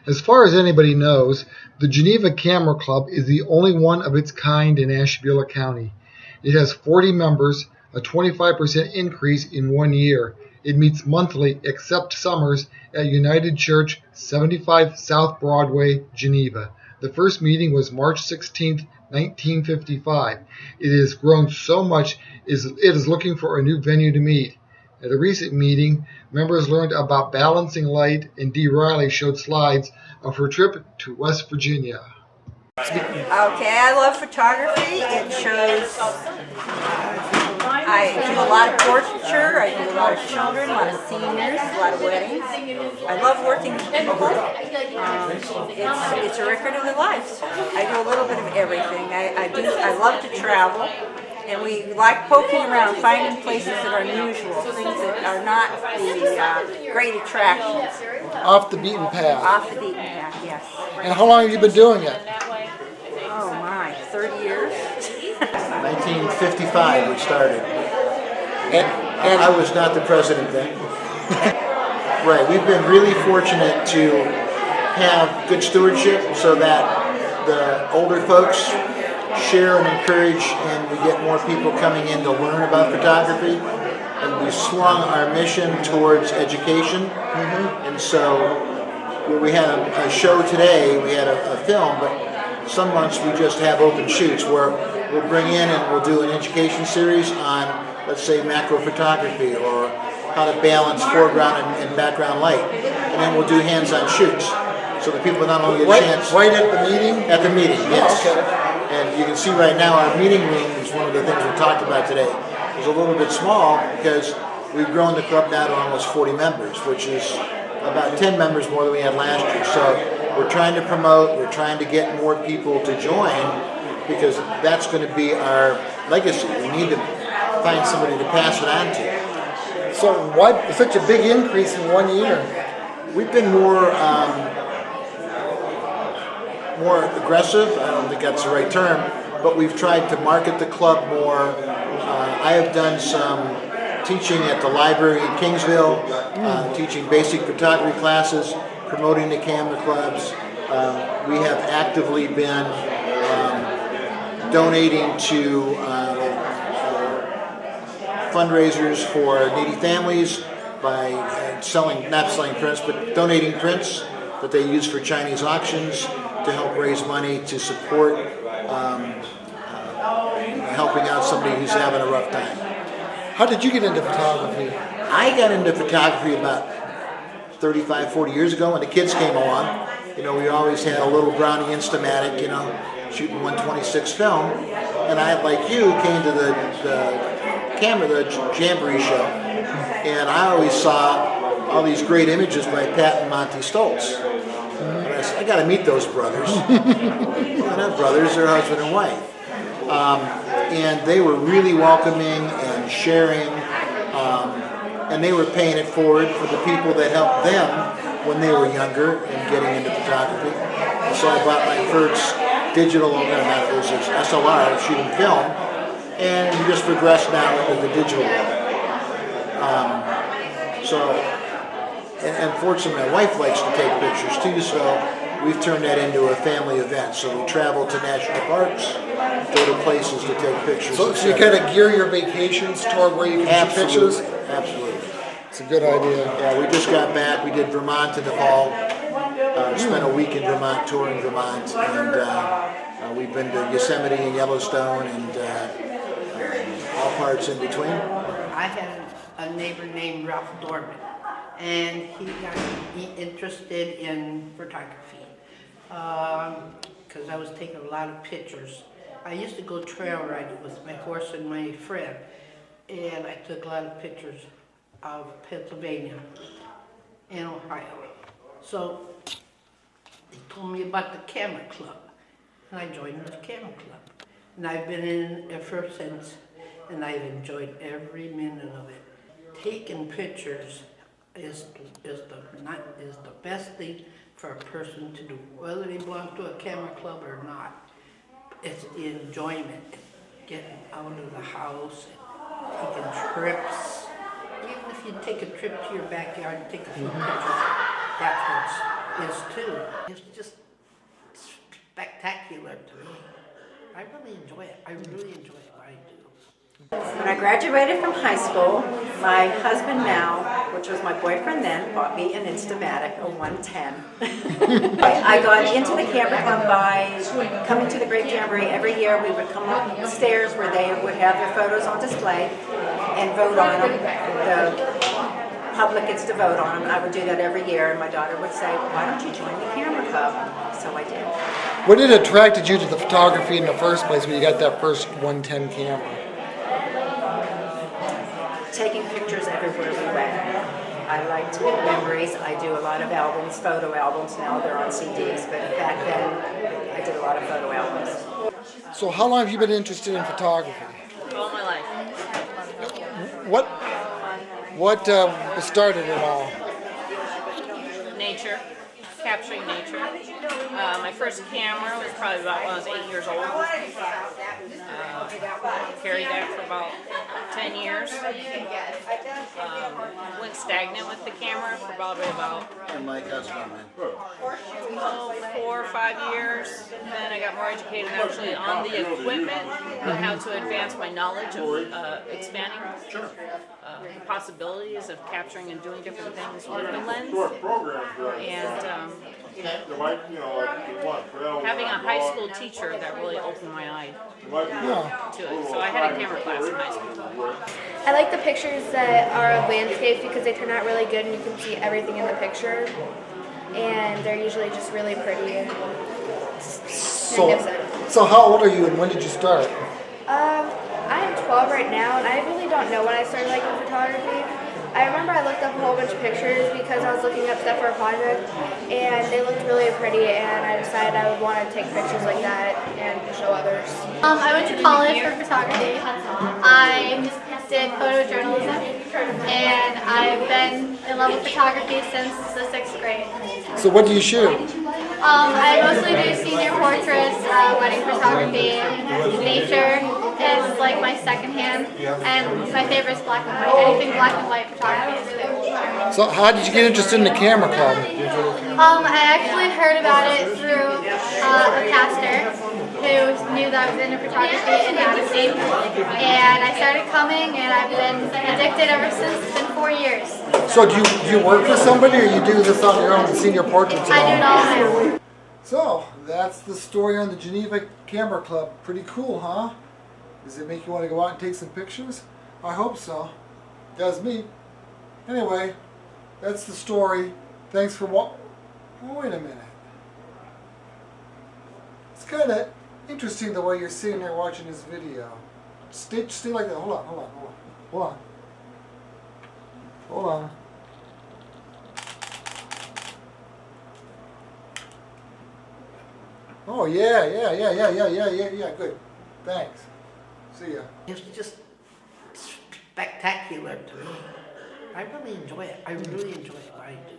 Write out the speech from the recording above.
As far as anybody knows, the Geneva Camera Club is the only one of its kind in Ashtabula County. It has 40 members, a 25% increase in 1 year. It meets monthly, except summers, at United Church, 75 South Broadway, Geneva. The first meeting was March 16, 1955. It has grown so much it is looking for a new venue to meet. At a recent meeting, members learned about balancing light, and Dee Riley showed slides of her trip to West Virginia. Okay, I love photography. It shows, I do a lot of portraiture, I do a lot of children, a lot of seniors, a lot of weddings. I love working with people. It's a record of their lives. I do a little bit of everything. I love to travel. And we like poking around, finding places that are unusual, things that are not the great attractions. Off the beaten path. Off the beaten path, yes. And how long have you been doing it? Oh my, 30 years? 1955 we started. And I was not the president then. Right, we've been really fortunate to have good stewardship so that the older folks share and encourage, and we get more people coming in to learn about photography. And we swung our mission towards education. And so we had a show today, we had a film, but some months we just have open shoots where we'll bring in and we'll do an education series on, let's say, macro photography or how to balance foreground and background light. And then we'll do hands-on shoots. So the people not only get a chance... Right at the meeting? At the meeting, yes. Okay. And you can see right now our meeting room is one of the things we talked about today. It's a little bit small because we've grown the club now to almost 40 members, which is about 10 members more than we had last year. So we're trying to promote, we're trying to get more people to join because that's going to be our legacy. We need to find somebody to pass it on to. So why such a big increase in 1 year? We've been more aggressive, I don't think that's the right term, but we've tried to market the club more. I have done some teaching at the library in Kingsville, teaching basic photography classes, promoting the camera clubs. We have actively been donating to fundraisers for needy families by not selling prints, but donating prints that they use for Chinese auctions to help raise money to support helping out somebody who's having a rough time. How did you get into photography? I got into photography about 35, 40 years ago when the kids came along. You know, we always had a little Brownie Instamatic, you know, shooting 126 film. And I, like you, came to the Jamboree show. And I always saw all these great images by Pat and Monty Stoltz. And I said, I got to meet those brothers. They're not brothers, they're husband and wife. And they were really welcoming and sharing, and they were paying it forward for the people that helped them when they were younger and getting into photography. And so I bought my first digital, it was an SLR, shooting film, and we just progressed now into the digital world. And fortunately, my wife likes to take pictures too, so we've turned that into a family event. So we travel to national parks, go to places to take pictures. So you kind of gear your vacations toward where you can shoot pictures? Absolutely. It's a good idea. Yeah, we just got back. We did Vermont in the fall. Spent a week in Vermont, touring Vermont, and we've been to Yosemite and Yellowstone and all parts in between. I had a neighbor named Ralph Dorman, and he got me interested in photography because I was taking a lot of pictures. I used to go trail riding with my horse and my friend, and I took a lot of pictures of Pennsylvania and Ohio. So they told me about the Camera Club, and I joined the Camera Club. And I've been in it ever since, and I've enjoyed every minute of it. Taking pictures is the best thing for a person to do, whether they belong to a camera club or not. It's the enjoyment, getting out of the house, and taking trips. Even if you take a trip to your backyard and take a few pictures, that's what's is too. It's just spectacular to me. I really enjoy it. I really enjoy what I do. When I graduated from high school, my husband now, which was my boyfriend then, bought me an Instamatic, a 110. I got into the camera club by coming to the Great Jamboree. Every year we would come upstairs where they would have their photos on display and vote on them. The public gets to vote on them. I would do that every year, and my daughter would say, why don't you join the camera club? So I did. What had attracted you to the photography in the first place when you got that first 110 camera? Taking pictures everywhere we went. I liked memories. I do a lot of albums, photo albums. Now they're on CDs, but back then I did a lot of photo albums. So how long have you been interested in photography? All my life. What started it all? Nature, capturing nature. My first camera was probably about when I was 8 years old. Carried that for about 10 years. Went stagnant with the camera for probably about 4 or 5 years. Then I got more educated actually on the equipment and how to advance my knowledge of expanding the possibilities of capturing and doing different things with the lens. And having a high school teacher that really opened my eye to it. So I had a camera class in high school. I like the pictures that are of landscapes because they turn out really good and you can see everything in the picture. And they're usually just really pretty and magnificent. So how old are you and when did you start? I am 12 right now and I really don't know when I started liking photography. I remember I looked up a whole bunch of pictures because I was looking up stuff for a project and they looked really pretty and I decided I would want to take pictures like that and show others. I went to college for photography. I did photojournalism and I've been in love with photography since the 6th grade. So what do you shoot? I mostly do senior portraits, wedding photography. Nature is like my second hand, and my favorite is black and white. Anything black and white photography is good. So how did you get interested in the camera club? I actually heard about it through a pastor who knew that I was into photography in magazine, and I started coming, and I've been addicted ever since. It's been 4 years. So do you work for somebody or you do this on your own, senior portraits? I do it all on my own. So that's the story on the Geneva Camera Club. Pretty cool, huh? Does it make you want to go out and take some pictures? I hope so. Does me. Anyway, that's the story. Thanks for Oh, wait a minute. It's kind of interesting the way you're sitting there watching this video. Stay like that. Hold on. Hold on. Oh yeah, good. Thanks. See ya. It's just spectacular to me. I really enjoy it. I really enjoy what I do.